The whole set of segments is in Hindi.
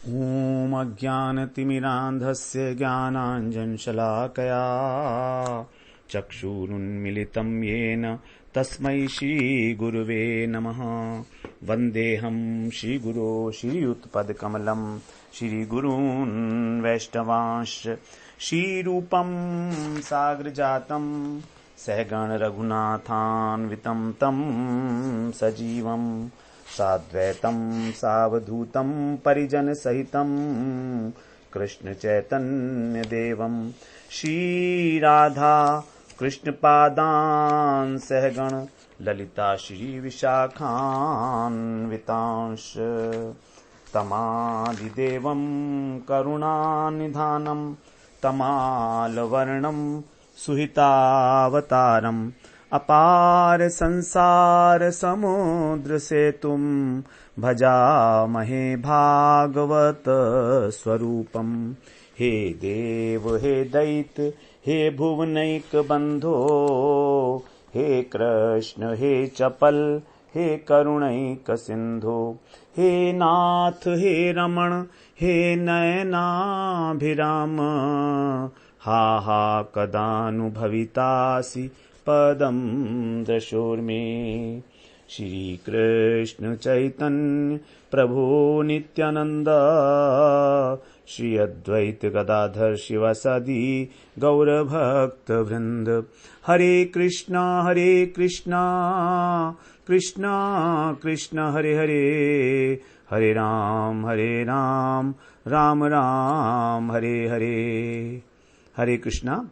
ॐ अज्ञानतिमिरान्धस्य ज्ञानाञ्जनशलाकया चक्षुरुन्मिलितं येन तस्मै श्रीगुरुवे नमः। वन्देऽहं श्रीगुरो श्रीयुतपदकमलं श्रीगुरून् वैष्णवांश्च श्रीरूपं साग्रजातं सहगण रघुनाथान्वितं तं सजीवम् साद्वैतं सावधूतं परिजन सहितं कृष्ण चैतन्य देवं श्रीराधा कृष्ण पादान् सहगण ललिता श्री विशाखान्वितांश तमादिदेवं करुणानिधानं तमालवर्णं सुहितावतारम् अपार संसार समुद्र सेतुं भजामहे भागवत स्वरूपम्। हे देव हे दैत्य हे भुवनैक बंधो हे कृष्ण हे चपल हे करुणैक सिंधो हे नाथ हे रमण हे नयनाभिराम हा हा कदानुभवितासि पदं दशोर्मे। श्री कृष्ण चैतन्य प्रभु नित्यानंद श्री अद्वैत गदाधर शिवासादि गौर भक्त वृंद। हरे कृष्णा कृष्णा कृष्णा हरे हरे, हरे राम राम राम हरे हरे। हरे कृष्णा।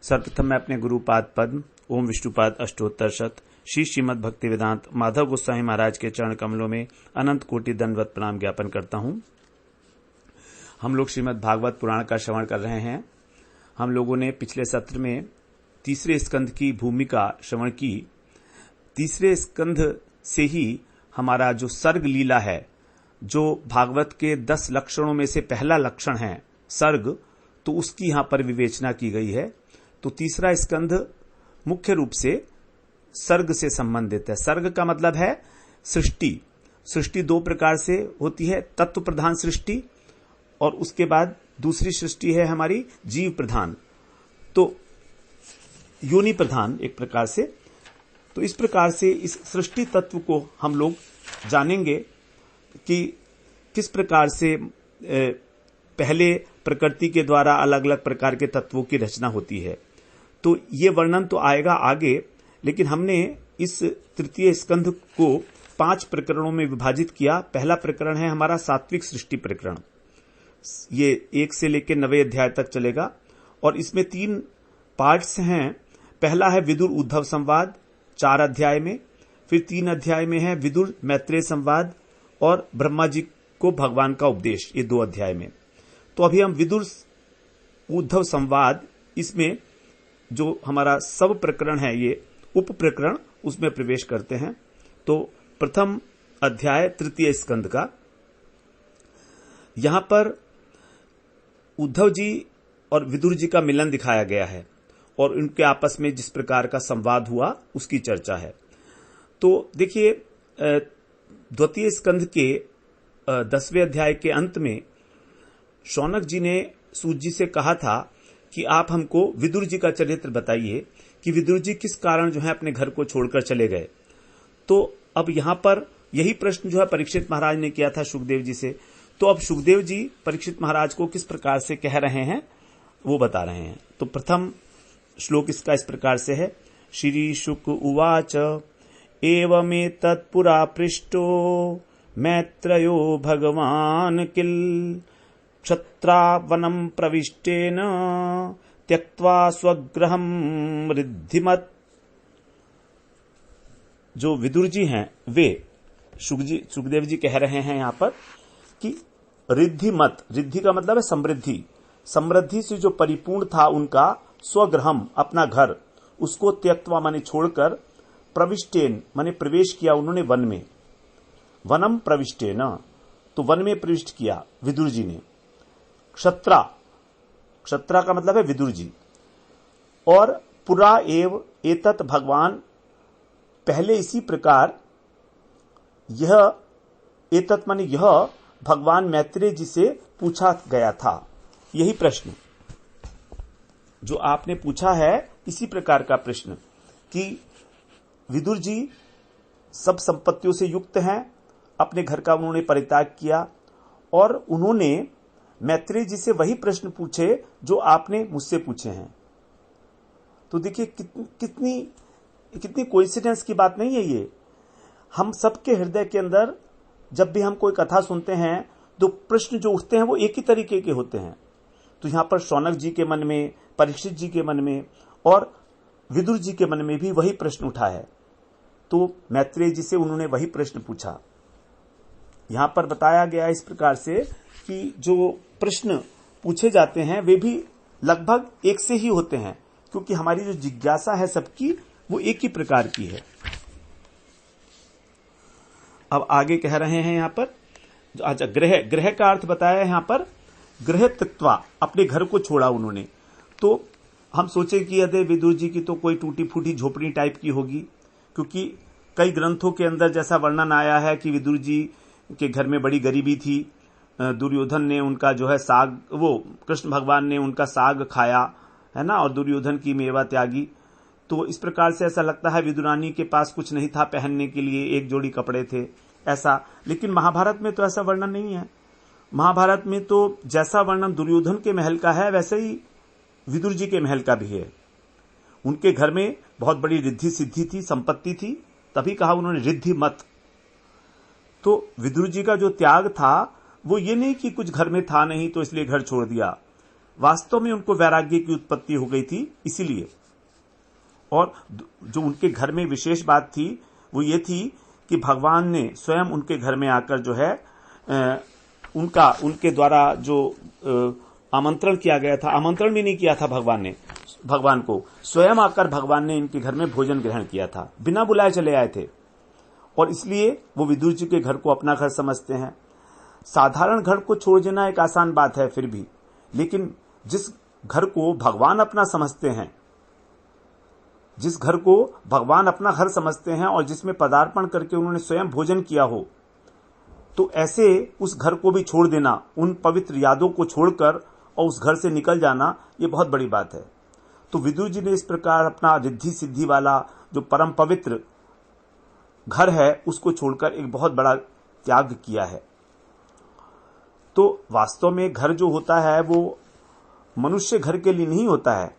सर्वप्रथम मैं अपने गुरुपाद पद्म ओम विष्णुपाद अष्टोत्तर शत श्री श्रीमद् भक्ति वेदांत माधव गोस्वामी महाराज के चरण कमलों में अनंत कोटि दंडवत प्रणाम ज्ञापन करता हूं। हम लोग श्रीमद् भागवत पुराण का श्रवण कर रहे हैं। हम लोगों ने पिछले सत्र में तीसरे स्कंध की भूमिका श्रवण की। तीसरे स्कंध से ही हमारा जो सर्ग लीला है, जो भागवत के 10 लक्षणों में से पहला लक्षण है सर्ग, तो उसकी यहां पर विवेचना की गई है। तो तीसरा स्कंध मुख्य रूप से सर्ग से संबंधित है। सर्ग का मतलब है सृष्टि। सृष्टि 2 प्रकार से होती है, तत्व प्रधान सृष्टि और उसके बाद दूसरी सृष्टि है हमारी जीव प्रधान, तो योनि प्रधान एक प्रकार से। तो इस प्रकार से इस सृष्टि तत्व को हम लोग जानेंगे कि किस प्रकार से पहले प्रकृति के द्वारा अलग अलग प्रकार के तत्वों की रचना होती है। तो ये वर्णन तो आएगा आगे, लेकिन हमने इस तृतीय स्कंध को 5 प्रकरणों में विभाजित किया। पहला प्रकरण है हमारा सात्विक सृष्टि प्रकरण। ये 1 से लेकर 9वें अध्याय तक चलेगा और इसमें 3 पार्ट्स हैं। पहला है विदुर उद्धव संवाद 4 अध्याय में, फिर 3 अध्याय में है विदुर मैत्रेय संवाद और ब्रह्मा जी को भगवान का उपदेश, ये 2 अध्याय में। तो अभी हम विदुर उद्धव संवाद, इसमें जो हमारा सब प्रकरण है, ये उप प्रकरण, उसमें प्रवेश करते हैं। तो प्रथम अध्याय तृतीय स्कंद का, यहां पर उद्धव जी और विदुर जी का मिलन दिखाया गया है और उनके आपस में जिस प्रकार का संवाद हुआ उसकी चर्चा है। तो देखिए, द्वितीय स्कंध के 10वें अध्याय के अंत में शौनक जी ने सूत जी से कहा था कि आप हमको विदुर जी का चरित्र बताइए कि विदुर जी किस कारण जो है अपने घर को छोड़कर चले गए। तो अब यहां पर यही प्रश्न जो है परीक्षित महाराज ने किया था सुखदेव जी से। तो अब सुखदेव जी परीक्षित महाराज को किस प्रकार से कह रहे हैं वो बता रहे हैं। तो प्रथम श्लोक इसका इस प्रकार से है। श्री शुक उवाच एवमेतत्पुरा पृष्टो मैत्रयो भगवान किल क्षत्रावनं प्रविष्टेन त्यक्त्वा स्वगृहं रिद्धिमत्। जो विदुर जी हैं वे सुखदेव जी कह रहे हैं यहां पर कि रिद्धिमत, रिद्धि का मतलब है समृद्धि, समृद्धि से जो परिपूर्ण था उनका स्वगृहम अपना घर, उसको त्यक्त्वा माने छोड़कर, प्रविष्टेन माने प्रवेश किया उन्होंने वन में, वनम प्रविष्टेन, तो वन में प्रविष्ट किया विदुर जी ने। क्षत्रा, क्षत्रा का मतलब है विदुर जी। और पुरा एव एतत् भगवान, पहले इसी प्रकार यह एतत् माने यह भगवान मैत्रेय जी से पूछा गया था। यही प्रश्न जो आपने पूछा है, इसी प्रकार का प्रश्न कि विदुर जी सब संपत्तियों से युक्त हैं, अपने घर का उन्होंने परित्याग किया और उन्होंने मैत्रेय जी से वही प्रश्न पूछे जो आपने मुझसे पूछे हैं। तो देखिए कितनी कोइंसिडेंस की बात नहीं है ये। हम सबके हृदय के अंदर जब भी हम कोई कथा सुनते हैं तो प्रश्न जो उठते हैं वो एक ही तरीके के होते हैं। तो यहां पर शौनक जी के मन में, परीक्षित जी के मन में और विदुर जी के मन में भी वही प्रश्न उठा है। तो मैत्रेय जी से उन्होंने वही प्रश्न पूछा। यहां पर बताया गया इस प्रकार से कि जो प्रश्न पूछे जाते हैं वे भी लगभग एक से ही होते हैं, क्योंकि हमारी जो जिज्ञासा है सबकी वो एक ही प्रकार की है। अब आगे कह रहे हैं यहां पर, अच्छा ग्रह का अर्थ बताया है यहां पर, गृह त्यक्त्वा, अपने घर को छोड़ा उन्होंने। तो हम सोचे कि यदि विदुर जी की तो कोई टूटी फूटी झोपड़ी टाइप की होगी, क्योंकि कई ग्रंथों के अंदर जैसा वर्णन आया है कि विदुर जी के घर में बड़ी गरीबी थी, दुर्योधन ने उनका जो है साग, वो कृष्ण भगवान ने उनका साग खाया है ना, और दुर्योधन की मेवा त्यागी। तो इस प्रकार से ऐसा लगता है विदुरानी के पास कुछ नहीं था पहनने के लिए, एक जोड़ी कपड़े थे ऐसा। लेकिन महाभारत में तो ऐसा वर्णन नहीं है। महाभारत में तो जैसा वर्णन दुर्योधन के महल का है वैसे ही विदुर जी के महल का भी है। उनके घर में बहुत बड़ी रिद्धि सिद्धि थी, संपत्ति थी, तभी कहा उन्होंने रिद्धि मत। तो विदुर जी का जो त्याग था वो ये नहीं कि कुछ घर में था नहीं तो इसलिए घर छोड़ दिया, वास्तव में उनको वैराग्य की उत्पत्ति हो गई थी इसीलिए। और जो उनके घर में विशेष बात थी वो ये थी कि भगवान ने स्वयं उनके घर में आकर जो है उनके द्वारा जो आमंत्रण किया गया था, आमंत्रण भी नहीं किया था भगवान को स्वयं आकर भगवान ने इनके घर में भोजन ग्रहण किया था, बिना बुलाए चले आए थे। और इसलिए वो विदुर जी के घर को अपना घर समझते हैं। साधारण घर को छोड़ देना एक आसान बात है फिर भी, लेकिन जिस घर को भगवान अपना समझते हैं, जिस घर को भगवान अपना घर समझते हैं और जिसमें पदार्पण करके उन्होंने स्वयं भोजन किया हो, तो ऐसे उस घर को भी छोड़ देना, उन पवित्र यादों को छोड़कर और उस घर से निकल जाना, ये बहुत बड़ी बात है। तो विदुर जी ने इस प्रकार अपना रिद्धि सिद्धि वाला जो परम पवित्र घर है उसको छोड़कर एक बहुत बड़ा त्याग किया है। तो वास्तव में घर जो होता है वो मनुष्य घर के लिए नहीं होता है,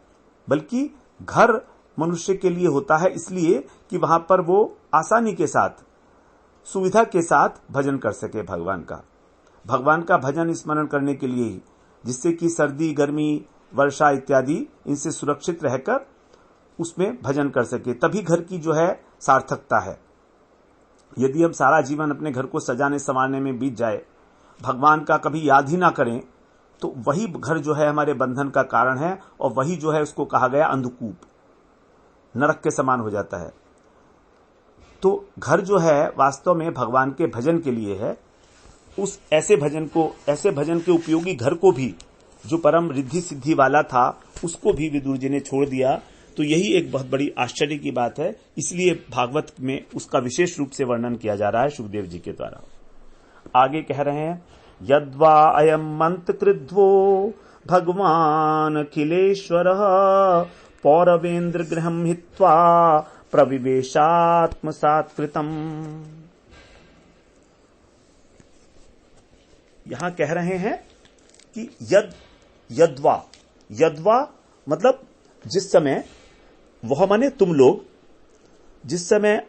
बल्कि घर मनुष्य के लिए होता है इसलिए कि वहां पर वो आसानी के साथ, सुविधा के साथ भजन कर सके भगवान का भजन स्मरण करने के लिए ही, जिससे कि सर्दी, गर्मी, वर्षा इत्यादि इनसे सुरक्षित रहकर उसमें भजन कर सके। तभी घर की जो है सार्थकता है। यदि हम सारा जीवन अपने घर को सजाने संवारने में बीत जाए, भगवान का कभी याद ही ना करें, तो वही घर जो है हमारे बंधन का कारण है और वही जो है उसको कहा गया अंधकूप, नरक के समान हो जाता है। तो घर जो है वास्तव में भगवान के भजन के लिए है। उस ऐसे भजन के उपयोगी घर को भी, जो परम रिद्धि सिद्धि वाला था, उसको भी विदुर जी ने छोड़ दिया। तो यही एक बहुत बड़ी आश्चर्य की बात है। इसलिए भागवत में उसका विशेष रूप से वर्णन किया जा रहा है शुकदेव जी के द्वारा। आगे कह रहे हैं, यद्वा अयम मंत्रकृद्वो भगवान अखिलेश्वरः पौरवेन्द्र गृहं हित्वा प्रविवेशात्मसात्कृतम्। यहां कह रहे हैं कि यद्वा मतलब जिस समय, वह माने तुम लोग, जिस समय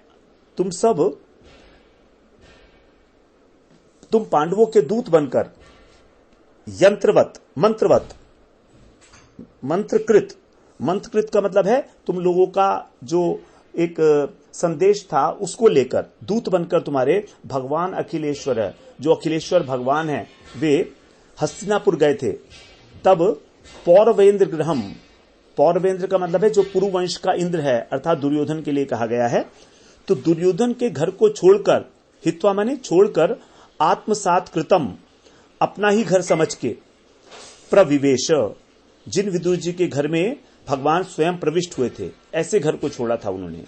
तुम पांडवों के दूत बनकर मंत्रकृत का मतलब है तुम लोगों का जो एक संदेश था उसको लेकर दूत बनकर तुम्हारे भगवान अखिलेश्वर है, जो अखिलेश्वर भगवान है, वे हस्तिनापुर गए थे। तब पौरवेन्द्र गृहम, पौरवेन्द्र का मतलब है जो पुरुवंश का इंद्र है, अर्थात दुर्योधन के लिए कहा गया है। तो दुर्योधन के घर को छोड़कर, हित्वा माने छोड़कर, आत्मसात कृतम अपना ही घर समझ के, प्रविवेश जिन विदुर जी के घर में भगवान स्वयं प्रविष्ट हुए थे, ऐसे घर को छोड़ा था उन्होंने।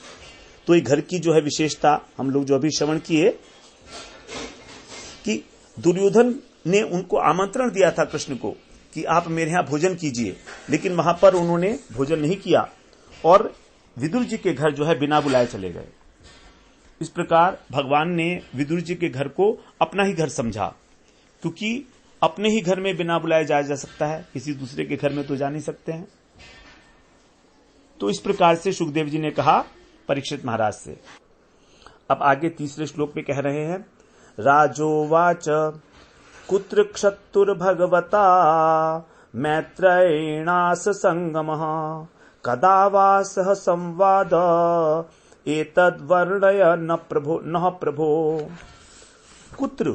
तो ये घर की जो है विशेषता हम लोग जो अभी श्रवण किए कि दुर्योधन ने उनको आमंत्रण दिया था कृष्ण को कि आप मेरे यहां भोजन कीजिए, लेकिन वहां पर उन्होंने भोजन नहीं किया और विदुर जी के घर जो है बिना बुलाए चले गए। इस प्रकार भगवान ने विदुर जी के घर को अपना ही घर समझा, क्योंकि अपने ही घर में बिना बुलाए जाया जा सकता है, किसी दूसरे के घर में तो जा नहीं सकते हैं। तो इस प्रकार से सुखदेव जी ने कहा परीक्षित महाराज से। अब आगे तीसरे श्लोक में कह रहे हैं, राजोवाच कुत्र क्षत्तुर्भगवता मैत्रेणास संगमः कदा वा सह संवाद एतद्वर्णय न प्रभो। कुत्र,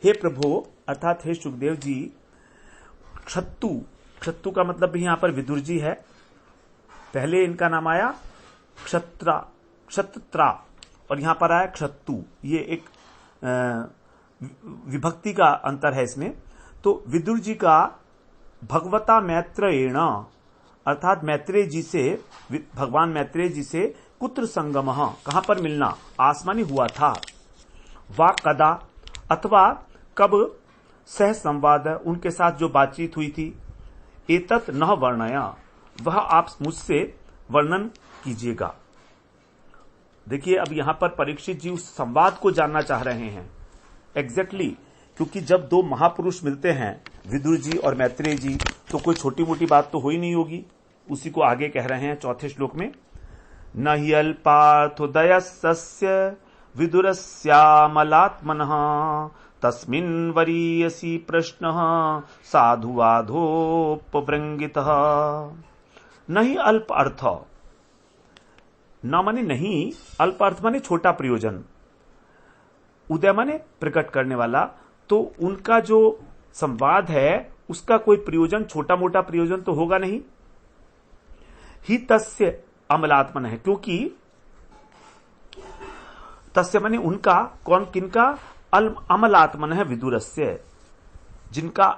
हे प्रभो अर्थात हे सुखदेव जी, क्षत्तु का मतलब भी यहां पर विदुर जी है। पहले इनका नाम आया क्षत्रा और यहां पर आया क्षत्तु। ये एक विभक्ति का अंतर है इसमें। तो विदुर जी का भगवता मैत्रेयेण अर्थात मैत्रेय जी से, भगवान मैत्रेय जी से कुत्र संगमः कहां पर मिलना, आसमानी हुआ था। वा कदा अथवा कब, सह संवाद उनके साथ जो बातचीत हुई थी, एतत् न वर्णया वह आप मुझसे वर्णन कीजिएगा। देखिए अब यहां पर परीक्षित जी उस संवाद को जानना चाह रहे हैं एग्जैक्टली, क्योंकि जब दो महापुरुष मिलते हैं विदुर जी और मैत्रेय जी, तो कोई छोटी मोटी बात तो हो ही नहीं होगी। उसी को आगे कह रहे हैं चौथे श्लोक में, न हि अल्पार्थोदयस्य विदुरस्यामलात्मनः तस्मिन् वरीयसी प्रश्नः साधुवादोपवृंगितः। न हि अल्प अर्थ, न माने नहीं, अल्प अर्थ माने छोटा प्रयोजन, उदय माने प्रकट करने वाला। तो उनका जो संवाद है उसका कोई प्रयोजन, छोटा मोटा प्रयोजन तो होगा नहीं। ही तस्य अमलात्मन है, क्योंकि तस्य माने उनका, कौन किनका, अमलात्मन है विदुरस्य, जिनका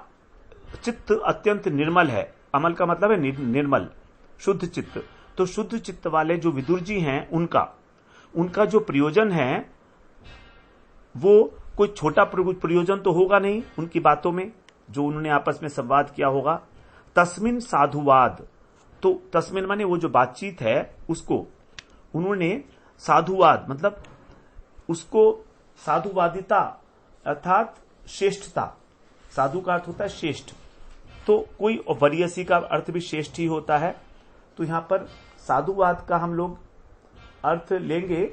चित्त अत्यंत निर्मल है। अमल का मतलब है निर्मल, शुद्ध चित्त। तो शुद्ध चित्त वाले जो विदुर जी हैं उनका जो प्रयोजन है वो कोई छोटा प्रयोजन तो होगा नहीं उनकी बातों में, जो उन्होंने आपस में संवाद किया होगा। तस्मिन साधुवाद, तो तस्मिन माने वो जो बातचीत है उसको उन्होंने साधुवाद मतलब उसको साधुवादिता अर्थात श्रेष्ठता, साधु का अर्थ होता है श्रेष्ठ, तो कोई वरीयसी का अर्थ भी श्रेष्ठ ही होता है। तो यहां पर साधुवाद का हम लोग अर्थ लेंगे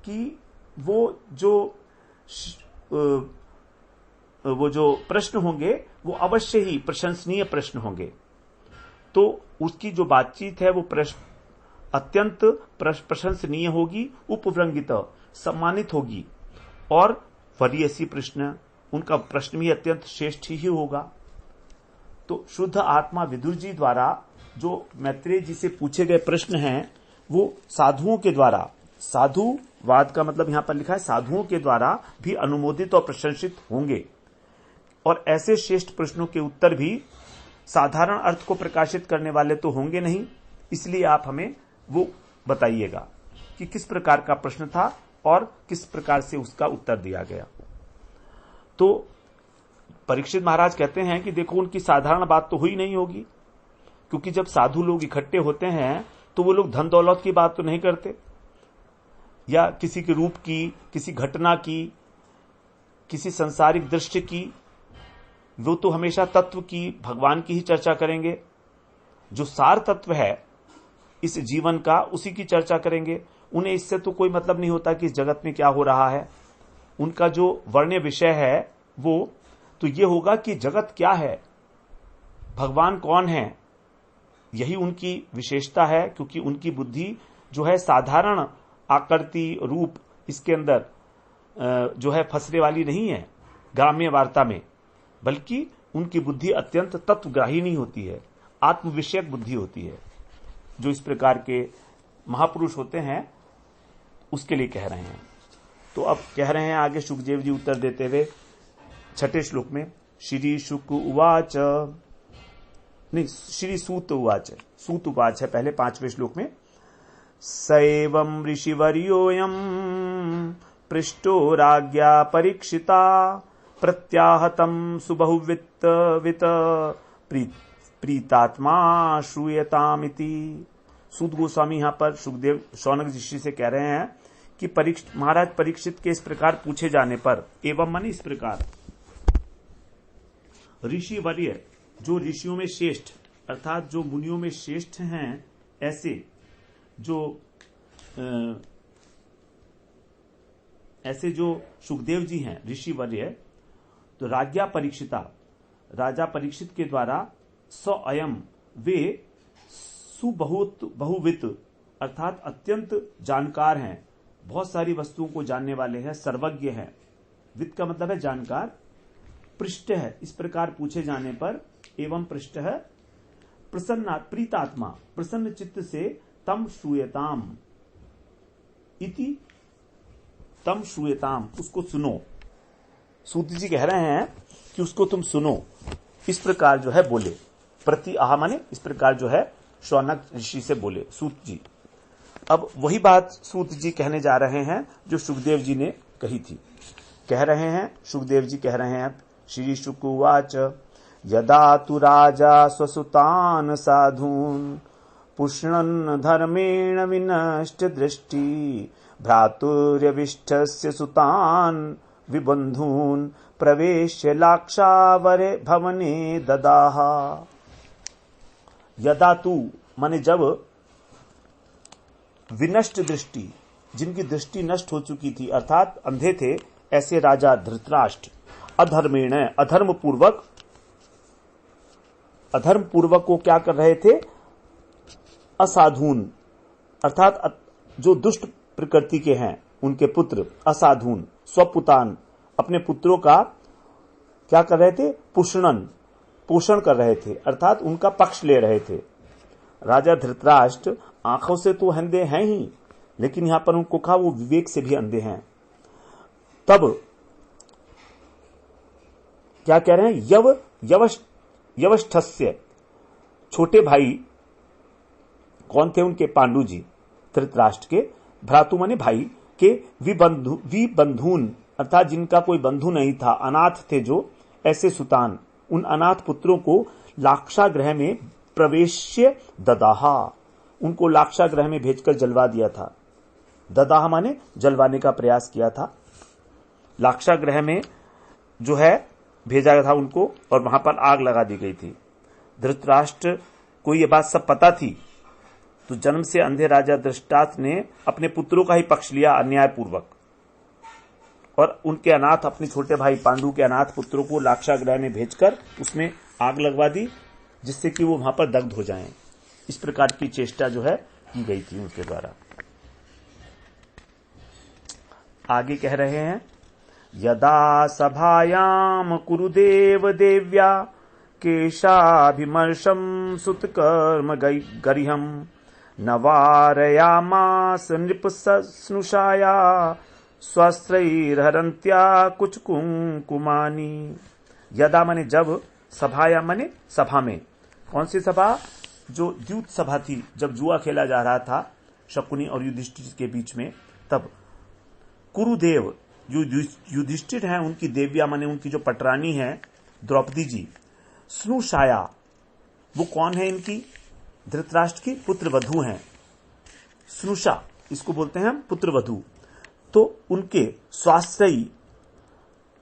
कि वो जो प्रश्न होंगे वो अवश्य ही प्रशंसनीय प्रश्न होंगे। तो उसकी जो बातचीत है वो अत्यंत प्रशंसनीय होगी, उपवृंगित सम्मानित होगी, और वरीयसी प्रश्न, उनका प्रश्न भी अत्यंत श्रेष्ठ ही होगा। तो शुद्ध आत्मा विदुर जी द्वारा जो मैत्रेय जी से पूछे गए प्रश्न हैं वो साधुओं के द्वारा, साधुवाद का मतलब यहां पर लिखा है साधुओं के द्वारा भी अनुमोदित और प्रशंसित होंगे। और ऐसे श्रेष्ठ प्रश्नों के उत्तर भी साधारण अर्थ को प्रकाशित करने वाले तो होंगे नहीं, इसलिए आप हमें वो बताइएगा कि किस प्रकार का प्रश्न था और किस प्रकार से उसका उत्तर दिया गया। तो परीक्षित महाराज कहते हैं कि देखो उनकी साधारण बात तो हुई नहीं होगी, क्योंकि जब साधु लोग इकट्ठे होते हैं तो वो लोग धन दौलत की बात तो नहीं करते, या किसी के रूप की, किसी घटना की, किसी सांसारिक दृश्य की, वो तो हमेशा तत्व की, भगवान की ही चर्चा करेंगे। जो सार तत्व है इस जीवन का उसी की चर्चा करेंगे। उन्हें इससे तो कोई मतलब नहीं होता कि इस जगत में क्या हो रहा है। उनका जो वर्ण्य विषय है वो तो ये होगा कि जगत क्या है, भगवान कौन है, यही उनकी विशेषता है। क्योंकि उनकी बुद्धि जो है साधारण आकृति रूप इसके अंदर जो है फंसने वाली नहीं है ग्राम्य वार्ता में, बल्कि उनकी बुद्धि अत्यंत तत्वग्राहिणी होती है, आत्म विषयक बुद्धि होती है। जो इस प्रकार के महापुरुष होते हैं उसके लिए कह रहे हैं। तो अब कह रहे हैं आगे सुखदेव जी उत्तर देते हुए छठे श्लोक में, श्री शुक उवाच, नहीं श्री सूत उवाच, सूत उवाच है पहले 5वें श्लोक में, सैवं ऋषिवर्योऽयं पृष्टो राज्ञा परीक्षिता प्रत्याहतम सुबहुवित्त वित प्रीतात्मा श्रूयतामिति। सूत गोस्वामी यहां पर सुखदेव शौनक ऋषि से कह रहे हैं कि महाराज परीक्षित के इस प्रकार पूछे जाने पर, एवं माने इस प्रकार, ऋषि वर्य जो ऋषियों में श्रेष्ठ अर्थात जो मुनियों में श्रेष्ठ हैं, ऐसे जो सुखदेव जी हैं ऋषि वर्य, तो राज्ञा परीक्षिता राजा परीक्षित के द्वारा स्वयं वे बहुवित अर्थात अत्यंत जानकार हैं, बहुत सारी वस्तुओं को जानने वाले हैं, सर्वज्ञ हैं। वित्त का मतलब है जानकार। पृष्ठ है, इस प्रकार पूछे जाने पर, एवं पृष्ठ है प्रीतात्मा प्रसन्न चित्त से तम श्रूयताम इति, तम श्रूयताम उसको सुनो। सूत जी कह रहे हैं कि उसको तुम सुनो, इस प्रकार जो है बोले। प्रति आह माने इस प्रकार जो है शौनक ऋषि से बोले सूत जी। अब वही बात सूत जी कहने जा रहे हैं जो सुखदेव जी ने कही थी। कह रहे हैं सुखदेव जी कह रहे हैं, श्री शुकुवाच यदा तु राजा स्वसुतान साधून पुष्णन् धर्मेण विनष्ट दृष्टि भ्रातुर्यविष्ठस्य सुतान विबंधून प्रवेश्य लाक्षावरे भवने ददाह। यदा तू माने जब, विनष्ट दृष्टि जिनकी दृष्टि नष्ट हो चुकी थी अर्थात अंधे थे, ऐसे राजा धृतराष्ट्र अधर्मेण अधर्म पूर्वक को क्या कर रहे थे, असाधून अर्थात जो दुष्ट प्रकृति के हैं उनके पुत्र, असाधून स्वपुतान अपने पुत्रों का क्या कर रहे थे, पोषण कर रहे थे अर्थात उनका पक्ष ले रहे थे। राजा धृतराष्ट्र आंखों से तो अंधे हैं ही, लेकिन यहां पर उनको कहा वो विवेक से भी अंधे हैं। तब क्या कह रहे हैं, यवस्थस्य छोटे भाई कौन थे उनके, पांडु जी धृतराष्ट्र के, भ्रातु माने भाई के, विबंधून अर्थात जिनका कोई बंधु नहीं था, अनाथ थे जो, ऐसे सुतान उन अनाथ पुत्रों को लाक्षागृह में प्रवेश्य ददाहा, उनको लाक्षागृह में भेजकर जलवा दिया था। ददाह माने जलवाने का प्रयास किया था। लाक्षागृह में जो है भेजा गया था उनको और वहां पर आग लगा दी गई थी। धृतराष्ट्र को यह बात सब पता थी, तो जन्म से अंधे राजा धृतराष्ट्र ने अपने पुत्रों का ही पक्ष लिया अन्यायपूर्वक, और उनके अनाथ अपने छोटे भाई पांडु के अनाथ पुत्रों को लाक्षागृह में भेजकर उसमें आग लगवा दी, जिससे कि वो वहां पर दग्ध हो जाएं। इस प्रकार की चेष्टा जो है की गई थी उनके द्वारा। आगे कह रहे हैं, यदा सभायाम कुरुदेव देव्या केशाभिमर्शम सुतकर्म गरिहम नवारयामास नृपस्नुषाया स्वस्त्रैर्हरन्त्या कुछ कुंकुमानी। यदा माने जब, सभाया माने सभा में, कौन सी सभा, जो द्यूत सभा थी, जब जुआ खेला जा रहा था शकुनी और युधिष्ठिर के बीच में, तब कुरुदेव जो युधिष्ठिर हैं उनकी देव्या माने उनकी जो पटरानी है द्रौपदी जी, स्नुषाया वो कौन है, इनकी धृतराष्ट्र की पुत्र वधू हैं। स्नुषा इसको बोलते हैं हम पुत्र वधू। तो उनके स्वास्थ्यी,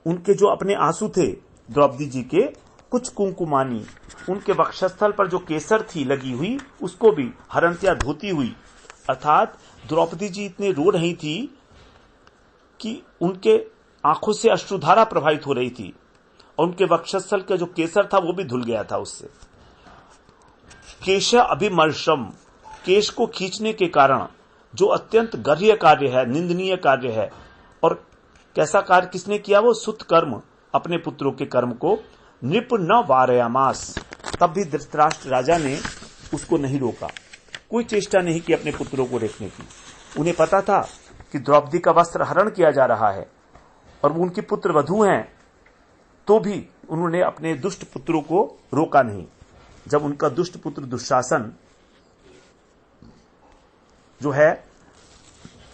उनके जो अपने आंसू थे द्रौपदी जी के, कुछ कुंकुमानी उनके वक्षस्थल पर जो केसर थी लगी हुई उसको भी हरंत्या धोती हुई, अर्थात द्रौपदी जी इतने रो रही थी कि उनके आंखों से अश्रुधारा प्रवाहित हो रही थी और उनके वक्षस्थल का जो केसर था वो भी धुल गया था उससे। केश अभिमर्शम, केश को खींचने के कारण, जो अत्यंत गर्ह्य कार्य है, निंदनीय कार्य है। और कैसा कार्य किसने किया, वो सुत कर्म, अपने पुत्रों के कर्म को, नृप न वारयामास, तब भी धृतराष्ट्र राजा ने उसको नहीं रोका, कोई चेष्टा नहीं की अपने पुत्रों को रोकने की। उन्हें पता था कि द्रौपदी का वस्त्र हरण किया जा रहा है और वो उनकी पुत्र वधू हैं, तो भी उन्होंने अपने दुष्ट पुत्रों को रोका नहीं। जब उनका दुष्ट पुत्र दुशासन जो है,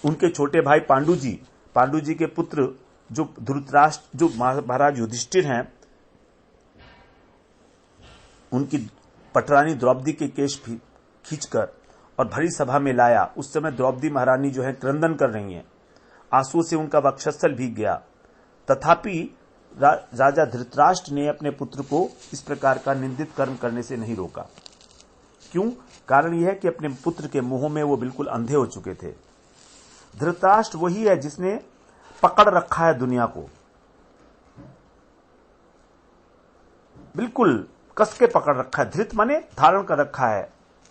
उनके छोटे भाई पांडु जी के पुत्र जो धृतराष्ट्र, जो महाराज युधिष्ठिर हैं, उनकी पटरानी द्रौपदी के केश खींचकर और भरी सभा में लाया। उस समय द्रौपदी महारानी जो है क्रंदन कर रही हैं, आंसू से उनका वक्षस्थल भीग गया। तथापि राजा धृतराष्ट्र ने अपने पुत्र को इस प्रकार का निंदित कर्म करने से नहीं रोका। क्यों? कारण यह है कि अपने पुत्र के मोह में वो बिल्कुल अंधे हो चुके थे। धृतराष्ट्र वही है जिसने पकड़ रखा है दुनिया को, बिल्कुल कस के पकड़ रखा है। धृत माने धारण कर रखा है,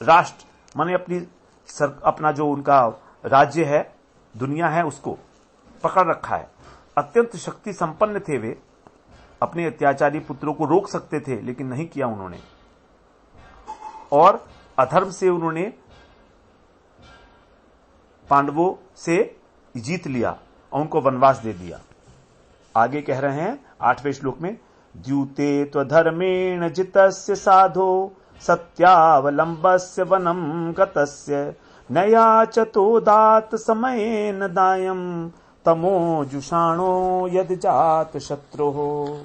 राष्ट्र माने अपना जो उनका राज्य है, दुनिया है, उसको पकड़ रखा है। अत्यंत शक्ति संपन्न थे वे, अपने अत्याचारी पुत्रों को रोक सकते थे, लेकिन नहीं किया उन्होंने। और अधर्म से उन्होंने पांडवों से जीत लिया और उनको वनवास दे दिया। आगे कह रहे हैं 8वें श्लोक में, द्यूते त्वधर्मेण जितस्य साधो सत्यावलंबस्य वनम गतस्य नयाचतो दात समयेन दायम तमो जुषाणो यद जात शत्रुहो।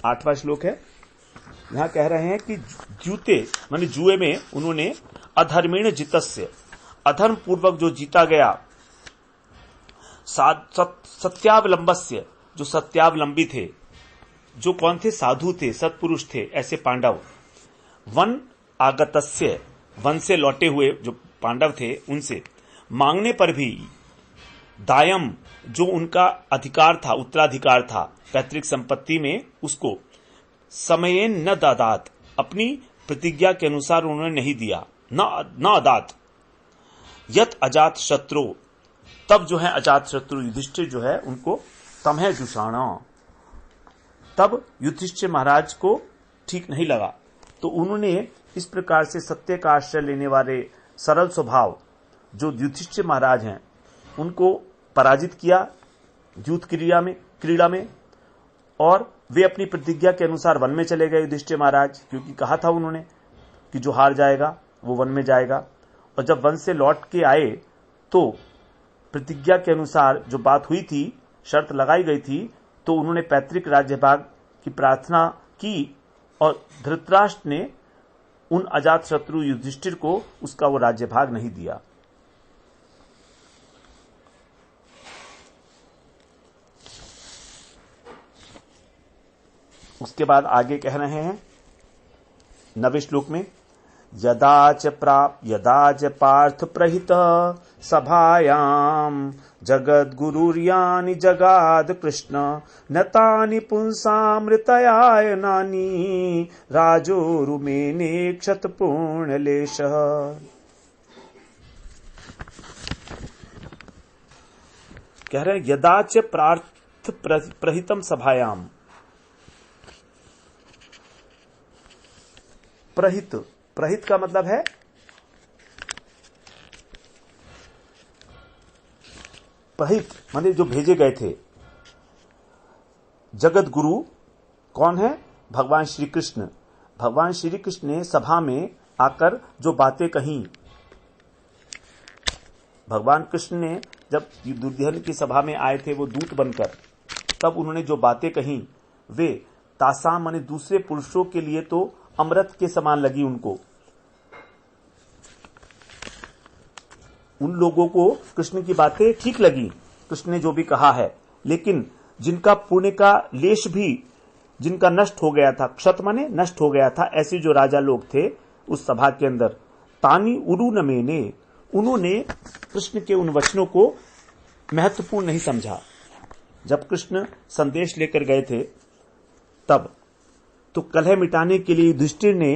8वां श्लोक है। यहां कह रहे हैं कि द्यूते माने जुए में उन्होंने अधर्मेण जितस्य, अधर्म पूर्वक जो जीता गया, सत्यावलंबस्य, जो सत्यावलंबी थे, जो कौन थे? साधु थे, सत्पुरुष थे, ऐसे पांडव। वन आगतस्य, वन से लौटे हुए जो पांडव थे उनसे मांगने पर भी, दायम जो उनका अधिकार था, उत्तराधिकार था पैतृक संपत्ति में, उसको समयेन न दादात, अपनी प्रतिज्ञा के अनुसार उन्होंने नहीं दिया, न अदात। यत अजात शत्रु, तब जो है अजात शत्रु युधिष्ठिर जो है उनको तमह जुषाणा, तब युधिष्ठिर महाराज को ठीक नहीं लगा। तो उन्होंने इस प्रकार से सत्य का आश्रय लेने वाले सरल स्वभाव जो युधिष्ठिर महाराज हैं उनको पराजित किया युद्ध क्रीड़ा में, और वे अपनी प्रतिज्ञा के अनुसार वन में चले गए युधिष्ठिर महाराज, क्योंकि कहा था उन्होंने कि जो हार जाएगा वो वन में जाएगा। और जब वन से लौट के आए तो प्रतिज्ञा के अनुसार जो बात हुई थी, शर्त लगाई गई थी, तो उन्होंने पैतृक राज्य भाग की प्रार्थना की और धृतराष्ट्र ने उन अजात शत्रु युधिष्ठिर को उसका वो राज्य भाग नहीं दिया। उसके बाद आगे कह रहे हैं 9वें श्लोक में, यदा च पार्थ प्रहित सभायाम जगद्गुरुर्यानि जगाद कृष्ण नतानि पुंसामृतयायनानि राजोरुमेने क्षतपूर्णलेशः। कह रहे यदा च पार्थ प्रहितम सभायाम। प्रहित का मतलब है प्रहित माने जो भेजे गए थे। जगत गुरु कौन है? भगवान श्री कृष्ण। भगवान श्री कृष्ण ने सभा में आकर जो बातें कही, भगवान कृष्ण ने जब दुर्योधन की सभा में आए थे वो दूत बनकर, तब उन्होंने जो बातें कही वे तासाम माने दूसरे पुरुषों के लिए तो अमृत के समान लगी उनको। उन लोगों को कृष्ण की बातें ठीक लगी, कृष्ण ने जो भी कहा है, लेकिन जिनका पुण्य का लेश भी जिनका नष्ट हो गया था, क्षत माने नष्ट हो गया था, ऐसे जो राजा लोग थे उस सभा के अंदर, तानी उरु न मेने, उन्होंने कृष्ण के उन वचनों को महत्वपूर्ण नहीं समझा। जब कृष्ण संदेश लेकर गए थे तब तो कलह मिटाने के लिए युधिष्ठिर ने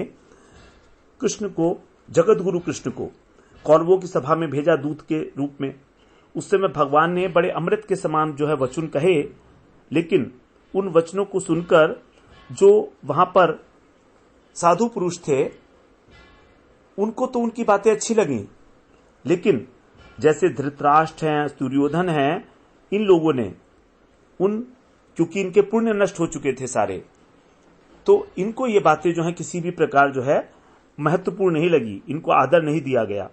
कृष्ण को, जगत गुरु कृष्ण को कौरवों की सभा में भेजा दूत के रूप में। उस समय भगवान ने बड़े अमृत के समान जो है वचन कहे, लेकिन उन वचनों को सुनकर जो वहां पर साधु पुरुष थे उनको तो उनकी बातें अच्छी लगी, लेकिन जैसे धृतराष्ट्र हैं, दुर्योधन हैं, इन लोगों ने क्योंकि इनके पुण्य नष्ट हो चुके थे सारे, तो इनको ये बातें जो है किसी भी प्रकार जो है महत्वपूर्ण नहीं लगी, इनको आदर नहीं दिया गया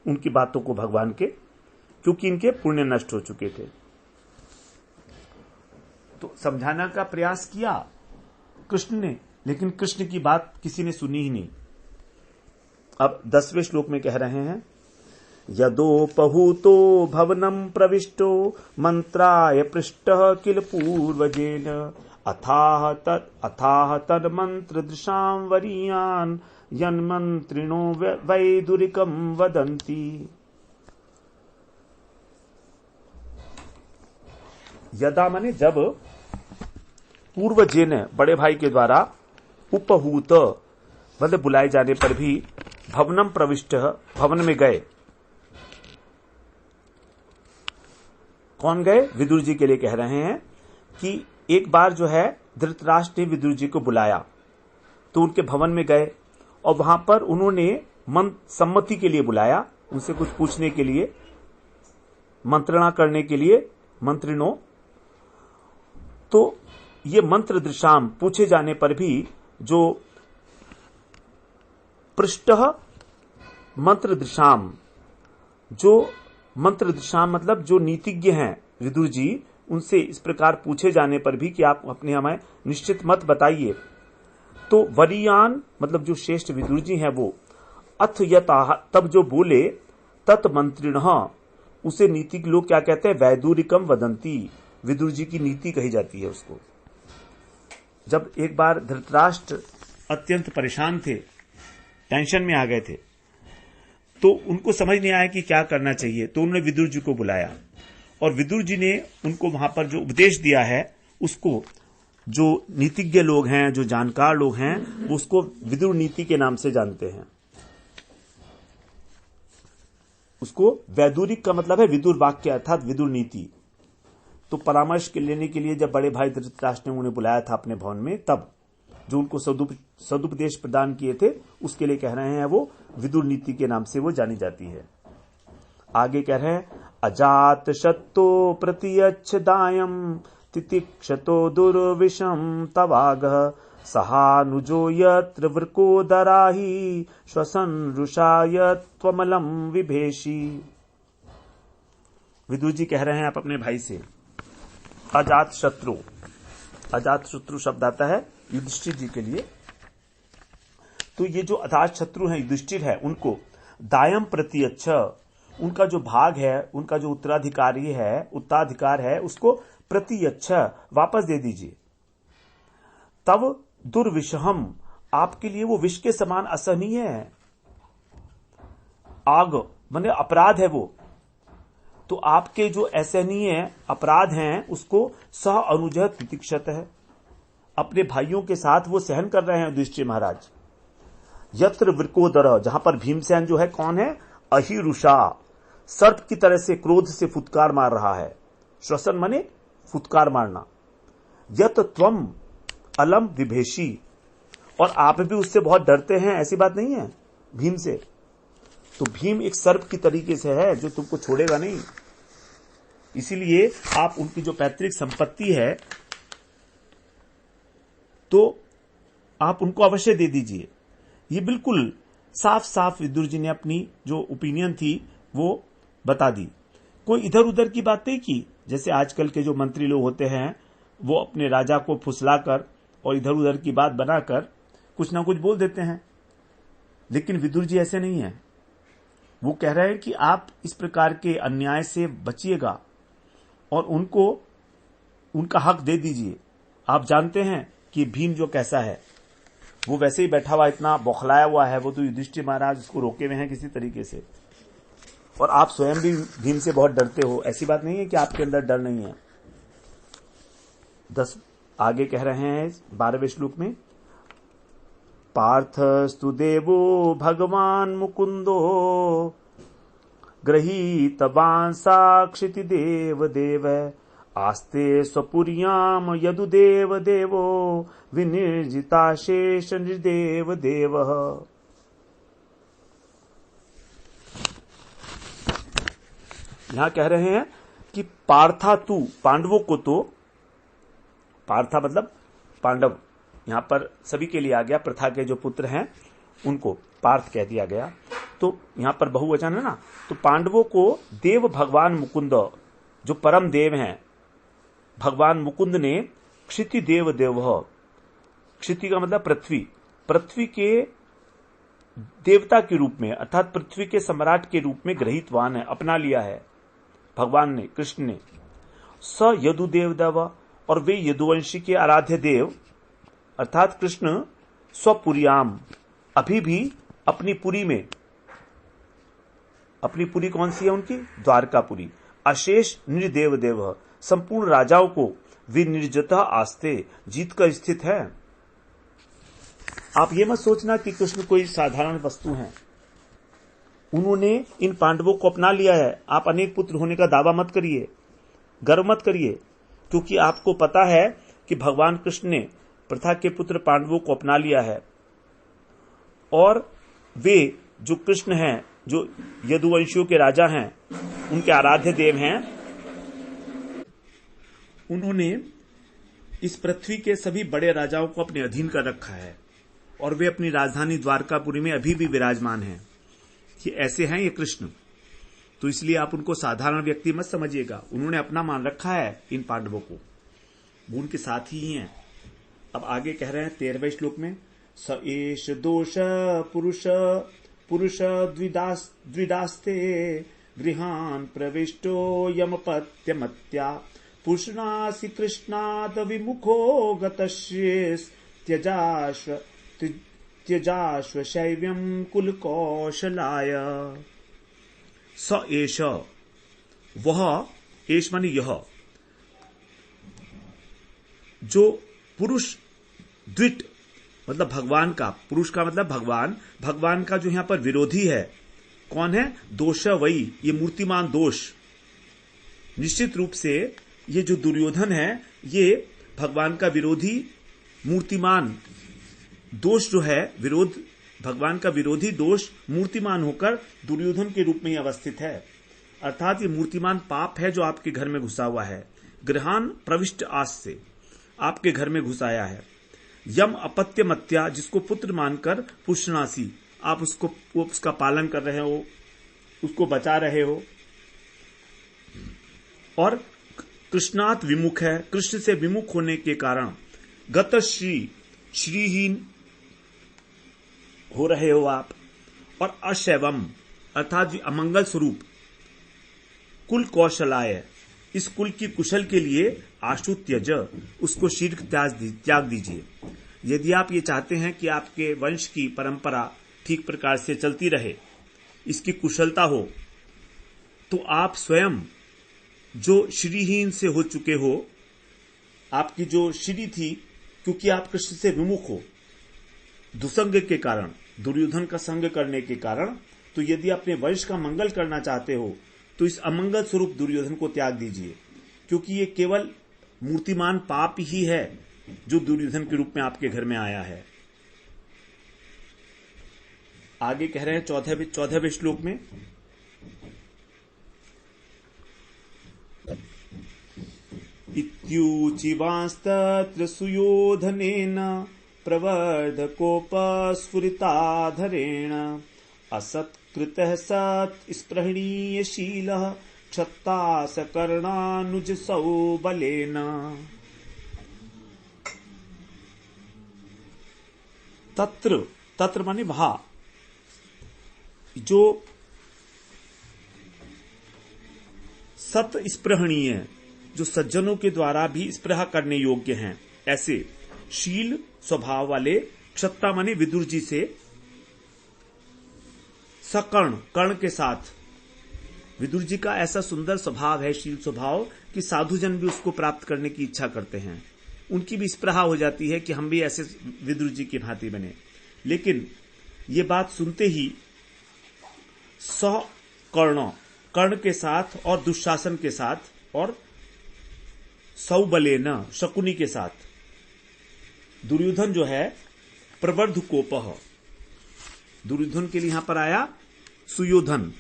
उनकी बातों को भगवान के, क्योंकि इनके पुण्य नष्ट हो चुके थे। तो समझाने का प्रयास किया कृष्ण ने, लेकिन कृष्ण की बात किसी ने सुनी ही नहीं। अब 10वें श्लोक में कह रहे हैं, यदोपहूतो भवनम प्रविष्टो मंत्राय पृष्टः किल पूर्वजेन अथाह तद मंत्र दृशाम वरीयान यन्मंत्रिणो वैदुरिकम वदन्ति। यदा माने जब, पूर्वजेन बड़े भाई के द्वारा, उपहूत मतलब बुलाए जाने पर भी, भवनम प्रविष्ट भवन में गए। कौन गए? विदुर जी के लिए कह रहे हैं कि एक बार जो है धृतराष्ट्र ने विदुर जी को बुलाया, तो उनके भवन में गए और वहां पर उन्होंने सम्मति के लिए बुलाया, उनसे कुछ पूछने के लिए, मंत्रणा करने के लिए, मंत्रिणों। तो ये मंत्र दृशाम पूछे जाने पर भी, जो पृष्ठः मंत्र दृशाम, जो मंत्र दृशाम मतलब जो नीतिज्ञ हैं विदुर जी, उनसे इस प्रकार पूछे जाने पर भी कि आप अपने हमें निश्चित मत बताइए। तो वरीयान मतलब जो श्रेष्ठ विदुर जी हैं वो, अथ यताः तब जो बोले, तत् मंत्रिणः उसे नीति के लोग क्या कहते हैं? वैदुरिकम वदंती, विदुर जी की नीति कही जाती है उसको। जब एक बार धृतराष्ट्र अत्यंत परेशान थे, टेंशन में आ गए थे, तो उनको समझ नहीं आया कि क्या करना चाहिए, तो उन्होंने विदुर जी को बुलाया और विदुर जी ने उनको वहां पर जो उपदेश दिया है उसको, जो नीतिज्ञ लोग हैं, जो जानकार लोग हैं, वो उसको विदुर नीति के नाम से जानते हैं। उसको वैदुरिक का मतलब है विदुर वाक्य अर्थात विदुर नीति। तो परामर्श लेने के लिए जब बड़े भाई धृतराष्ट्र ने उन्हें बुलाया था अपने भवन में, तब जो उनको सदुपदेश प्रदान किए थे, उसके लिए कह रहे हैं वो विदुर नीति के नाम से वो जानी जाती है। आगे कह रहे हैं, अजात शत्तो प्रतियच्छदायम तितिक्षतो दुर्विषम तवागः सहानुजो यत्र वृकोदराहि श्वसन रुषाय त्वमलम विभेषी। विदुर जी कह रहे हैं आप अपने भाई से, अजात शत्रु, अजात शत्रु शब्द आता है युधिष्ठिर जी के लिए। तो ये जो अजात शत्रु हैं, युधिष्ठिर है, उनको दायम प्रत्यक्ष, उनका जो भाग है, उनका जो उत्तराधिकारी है, उत्तराधिकार है, उसको प्रत्यक्ष वापस दे दीजिए। तब दुर्विषहम, आपके लिए वो विष के समान असहनीय है। आग माने अपराध है वो, तो आपके जो असहनीय अपराध हैं उसको सह अनुजह तितिक्षत है, अपने भाइयों के साथ वो सहन कर रहे हैं युधिष्ठिर महाराज। यत्र वृकोदर, जहां पर भीमसेन जो है कौन है? अहिरुषा, सर्प की तरह से क्रोध से फुटकार मार रहा है। श्वसन माने फुटकार मारना। यत त्वम अलम विभेषी, और आप भी उससे बहुत डरते हैं, ऐसी बात नहीं है भीम से। तो भीम एक सर्प की तरीके से है जो तुमको छोड़ेगा नहीं, इसीलिए आप उनकी जो पैतृक संपत्ति है तो आप उनको अवश्य दे दीजिए। ये बिल्कुल साफ साफ विदुर जी ने अपनी जो ओपिनियन थी वो बता दी। कोई इधर उधर की बात नहीं की, जैसे आजकल के जो मंत्री लोग होते हैं वो अपने राजा को फुसलाकर और इधर उधर की बात बनाकर कुछ ना कुछ बोल देते हैं, लेकिन विदुर जी ऐसे नहीं है। वो कह रहे हैं कि आप इस प्रकार के अन्याय से बचिएगा और उनको उनका हक दे दीजिए। आप जानते हैं कि भीम जो कैसा है, वो वैसे ही बैठा हुआ इतना बौखलाया हुआ है, वो तो युधिष्ठिर महाराज उसको रोके हुए हैं किसी तरीके से, और आप स्वयं भी भीम से बहुत डरते हो। ऐसी बात नहीं है कि आपके अंदर डर नहीं है। 10 आगे कह रहे हैं 12वें श्लोक में, पार्थस्तु देवो भगवान मुकुंदो गृहीतवान् साक्षिति देव देव आस्ते स्वपुर्याम यदु देव देवो विनिर्जिताशेष निर्देव देव। यहां कह रहे हैं कि पार्था तू, पांडवों को तो, पार्था मतलब पांडव, यहां पर सभी के लिए आ गया, प्रथा के जो पुत्र हैं उनको पार्थ कह दिया गया, तो यहां पर बहुवचन है ना। तो पांडवों को देव भगवान मुकुंद, जो परम देव हैं, भगवान मुकुंद ने क्षिति देव देव, क्षिति का मतलब पृथ्वी, पृथ्वी के देवता के रूप में अर्थात पृथ्वी के सम्राट के रूप में ग्रहीतवान है, अपना लिया है भगवान ने, कृष्ण ने। स यदुदेव देव, और वे यदुवंशी के आराध्य देव अर्थात कृष्ण स्वपुरियाम, अभी भी अपनी पुरी में, अपनी पुरी कौन सी है उनकी? द्वारकापुरी। अशेष निर्देव देव, संपूर्ण राजाओं को विनिर्जता आस्ते, जीत कर स्थित है। आप ये मत सोचना कि कृष्ण कोई साधारण वस्तु हैं, उन्होंने इन पांडवों को अपना लिया है। आप अनेक पुत्र होने का दावा मत करिए, गर्व मत करिए, क्योंकि आपको पता है कि भगवान कृष्ण ने प्रथा के पुत्र पांडवों को अपना लिया है, और वे जो कृष्ण हैं, जो यदुवंशियों के राजा हैं, उनके आराध्य देव हैं, उन्होंने इस पृथ्वी के सभी बड़े राजाओं को अपने अधीन कर रखा है, और वे अपनी राजधानी द्वारकापुरी में अभी भी विराजमान हैं। ये ऐसे हैं ये कृष्ण, तो इसलिए आप उनको साधारण व्यक्ति मत समझिएगा, उन्होंने अपना मान रखा है इन पांडवों को, वो उनके साथ ही हैं। अब आगे कह रहे हैं 13वें श्लोक में, स एष दोष पुरुष द्विदास्ते गृहान प्रविष्टो यमपत्यमत्या पुरुषनासि कृष्णाद विमुखो त्यजाश्व शैव्यम कुल कौशलाय। स एष, वह, एष मानी यह, जो पुरुष द्विट मतलब भगवान का, पुरुष का मतलब भगवान, भगवान का जो यहां पर विरोधी है कौन है? दोष वही, ये मूर्तिमान दोष। निश्चित रूप से ये जो दुर्योधन है ये भगवान का विरोधी मूर्तिमान दोष जो है, विरोध, भगवान का विरोधी दोष मूर्तिमान होकर दुर्योधन के रूप में ही अवस्थित है। अर्थात ये मूर्तिमान पाप है जो आपके घर में घुसा हुआ है। गृहान प्रविष्ट आस से आपके घर में घुसाया है। यम अपत्यमत्या, जिसको पुत्र मानकर पुष्णासी, आप उसका पालन कर रहे हो, उसको बचा रहे हो, और कृष्णात विमुख है, कृष्ण से विमुख होने के कारण गत श्रीहीन हो रहे हो आप, और अशैवम अर्थात अमंगल स्वरूप कुल कौशलाय, इस कुल की कुशल के लिए आशु त्यज, उसको शीघ्र त्याग दीजिए। यदि आप ये चाहते हैं कि आपके वंश की परंपरा ठीक प्रकार से चलती रहे, इसकी कुशलता हो, तो आप स्वयं जो श्रीहीन से हो चुके हो, आपकी जो श्री थी, क्योंकि आप कृष्ण से विमुख हो दुसंग के कारण, दुर्योधन का संग करने के कारण, तो यदि अपने वंश का मंगल करना चाहते हो तो इस अमंगल स्वरूप दुर्योधन को त्याग दीजिए, क्योंकि ये केवल मूर्तिमान पाप ही है जो दुर्योधन के रूप में आपके घर में आया है। आगे कह रहे हैं 14वें श्लोक में, इत्यूचिवांस्तत्र सुयोधनेन प्रवर्धकोपस्फुरिताधरेण असत्कृतः सत् स्पृहणीयशीलः क्षत्ता सकर्णानुजसौ बलेन। तत्र माने वहां, जो सत स्पृहणीय, जो सज्जनों के द्वारा भी स्पृहा करने योग्य हैं, ऐसे शील स्वभाव वाले क्षत्ता माने विदुर जी से, सकर्ण कर्ण के साथ, विदुर जी का ऐसा सुंदर स्वभाव है, शील स्वभाव, कि साधुजन भी उसको प्राप्त करने की इच्छा करते हैं, उनकी भी स्पृहा हो जाती है कि हम भी ऐसे विदुर जी की भांति बने। लेकिन ये बात सुनते ही कर्ण के साथ और दुशासन के साथ और सौबलेन शकुनी के साथ, दुर्योधन जो है प्रवर्ध कोपह, दुर्योधन के लिए यहां पर आया सुयोधन।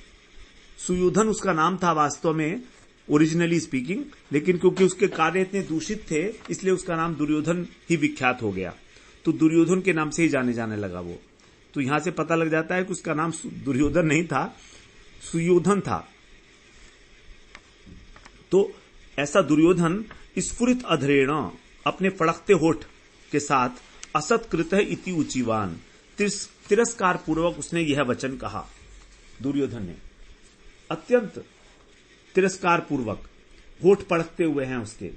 सुयोधन उसका नाम था वास्तव में, ओरिजिनली स्पीकिंग, लेकिन क्योंकि उसके कार्य इतने दूषित थे इसलिए उसका नाम दुर्योधन ही विख्यात हो गया, तो दुर्योधन के नाम से ही जाने लगा वो। तो यहां से पता लग जाता है कि उसका नाम दुर्योधन नहीं था, सुयोधन था। तो ऐसा दुर्योधन स्फुरित अधरेण, अपने फड़कते होठ के साथ, असत्कृत इति उचिवान, तिरस्कार पूर्वक उसने यह वचन कहा। दुर्योधन ने अत्यंत तिरस्कार पूर्वक, होठ पड़कते हुए हैं उसके।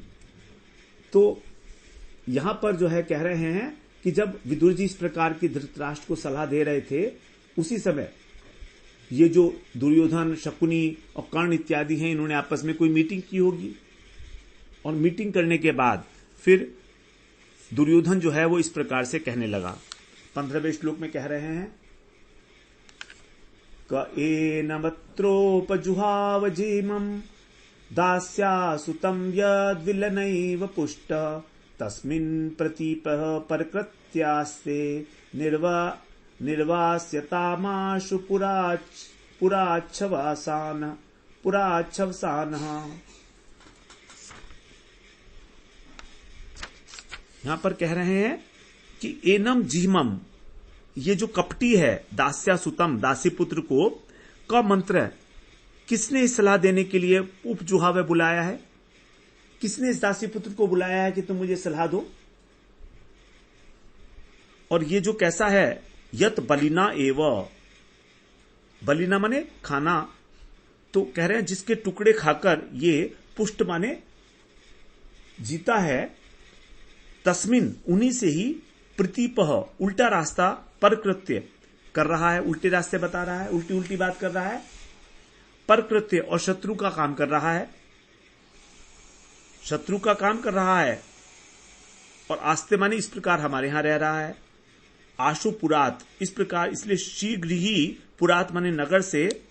तो यहां पर जो है कह रहे हैं कि जब विदुर जी इस प्रकार की धृतराष्ट्र को सलाह दे रहे थे, उसी समय ये जो दुर्योधन, शकुनी और कर्ण इत्यादि हैं, इन्होंने आपस में कोई मीटिंग की होगी। और मीटिंग करने के बाद फिर दुर्योधन जो है वो इस प्रकार से कहने लगा। 15वें श्लोक में कह रहे हैं, क एनमत्रोपजुहाव जीमम् दास्यासुतं यद्विलनैव पुष्ट तस्मिन् प्रतीपः परकृत्यास्ते निर्वास्यतामाशु पुराच्छवसानः। यहां पर कह रहे हैं कि एनम जीमम, ये जो कपटी है, दास्यासुतम, दासी पुत्र को, का मंत्र है। किसने सलाह देने के लिए उपजुहावे बुलाया है? किसने इस दासी पुत्र को बुलाया है कि तुम मुझे सलाह दो? और ये जो कैसा है, यत बलिना एव, बलिना माने खाना, तो कह रहे हैं जिसके टुकड़े खाकर ये पुष्ट माने जीता है, तस्मिन, उन्हीं से ही, प्रतीपह, उल्टा रास्ता, परकृत्य कर रहा है, उल्टे रास्ते बता रहा है, उल्टी उल्टी बात कर रहा है, परकृत्य, और शत्रु का काम कर रहा है, शत्रु का काम कर रहा है। और आस्ते माने इस प्रकार हमारे यहां रह रहा है। आशु पुरात, इस प्रकार, इसलिए शीघ्र ही, पुरात माने नगर से,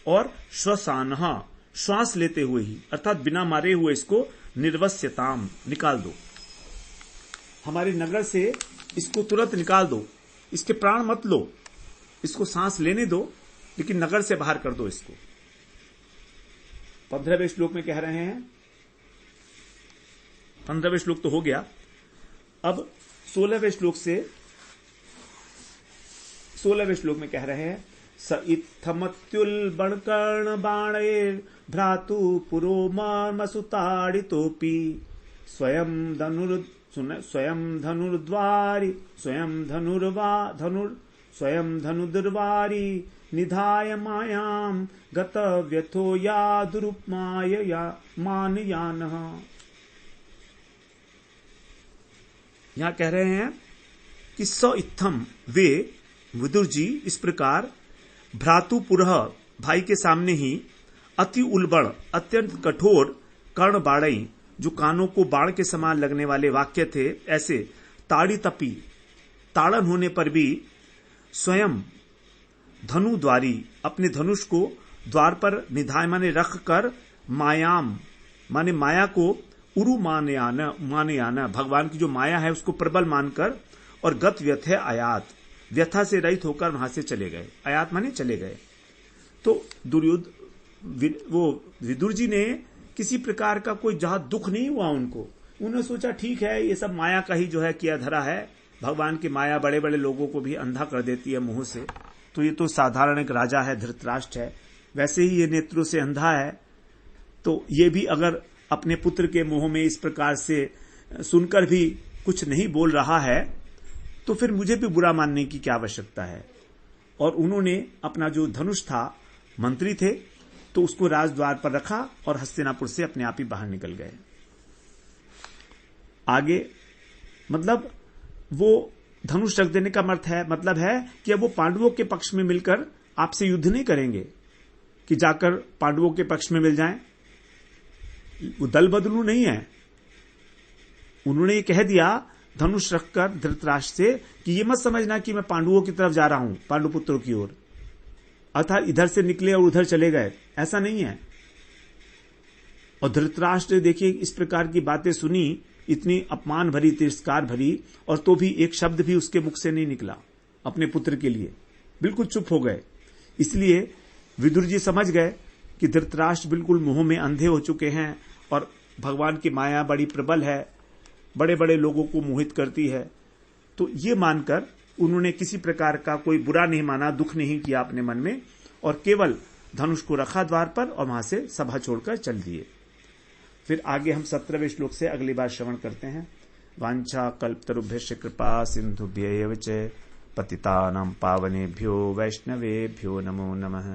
और श्वसान, श्वास लेते हुए ही, अर्थात बिना मारे हुए इसको निर्वस्यताम, निकाल दो, हमारे नगर से इसको तुरंत निकाल दो, इसके प्राण मत लो, इसको सांस लेने दो, लेकिन नगर से बाहर कर दो इसको। 15वें श्लोक में कह रहे हैं, 15वें श्लोक तो हो गया। अब 16वें श्लोक में कह रहे हैं, स इत्थमत्युल्बणकर्ण बाणैर् भ्रातु पुरो मर्मसुताडितोऽपि स्वयं धनुर्वारी निधाय मायां गतव्यथो यादुरुपमाययानः। यहां कह रहे हैं कि स इत्थम, वे विदुर जी इस प्रकार, भ्रातुपुरः, भाई के सामने ही, अति उल्बण, अत्यंत कठोर, कर्ण बाणई, जो कानों को बाण के समान लगने वाले वाक्य थे, ऐसे, ताड़ी तपी, ताड़न होने पर भी, स्वयं धनु द्वारी, अपने धनुष को द्वार पर निधाय माने रख कर, मायाम माने माया को, उरु माने आना, भगवान की जो माया है उसको प्रबल मानकर, और गत व्यथे आयात, व्यथा से रहित होकर वहां से चले गए। आयात माने चले गए। तो विदुर जी ने किसी प्रकार का कोई जहां दुख नहीं हुआ उनको, उन्होंने सोचा ठीक है, ये सब माया का ही जो है किया धरा है, भगवान की माया बड़े बड़े लोगों को भी अंधा कर देती है मुंह से, तो ये तो साधारण एक राजा है, धृतराष्ट्र है, वैसे ही ये नेत्रों से अंधा है, तो ये भी अगर अपने पुत्र के मुंह में इस प्रकार से सुनकर भी कुछ नहीं बोल रहा है, तो फिर मुझे भी बुरा मानने की क्या आवश्यकता है। और उन्होंने अपना जो धनुष था, मंत्री थे, तो उसको राजद्वार पर रखा और हस्तिनापुर से अपने आप ही बाहर निकल गए। आगे मतलब वो धनुष रख देने का मतलब है कि अब वो पांडवों के पक्ष में मिलकर आपसे युद्ध नहीं करेंगे कि जाकर पांडवों के पक्ष में मिल जाएं। वो दल बदलू नहीं है। उन्होंने ये कह दिया धनुष रखकर धृतराष्ट्र से कि ये मत समझना कि मैं पांडवों की तरफ जा रहा हूं, पांडुपुत्रों की ओर, अर्थात इधर से निकले और उधर चले गए, ऐसा नहीं है। और धृतराष्ट्र देखिए इस प्रकार की बातें सुनी, इतनी अपमान भरी, तिरस्कार भरी, और तो भी एक शब्द भी उसके मुख से नहीं निकला अपने पुत्र के लिए, बिल्कुल चुप हो गए। इसलिए विदुर जी समझ गए कि धृतराष्ट्र बिल्कुल मुंह में अंधे हो चुके हैं और भगवान की माया बड़ी प्रबल है, बड़े बड़े लोगों को मोहित करती है। तो ये मानकर उन्होंने किसी प्रकार का कोई बुरा नहीं माना, दुख नहीं किया अपने मन में, और केवल धनुष को रखा द्वार पर और वहां से सभा छोड़कर चल दिए। फिर आगे हम 17वें श्लोक से अगली बार श्रवण करते हैं। वांछा कल्पतरुभ्यश्च कृपा सिंधुभ्यैव च पतितानां पावनेभ्यो वैष्णवेभ्यो नमो नमः।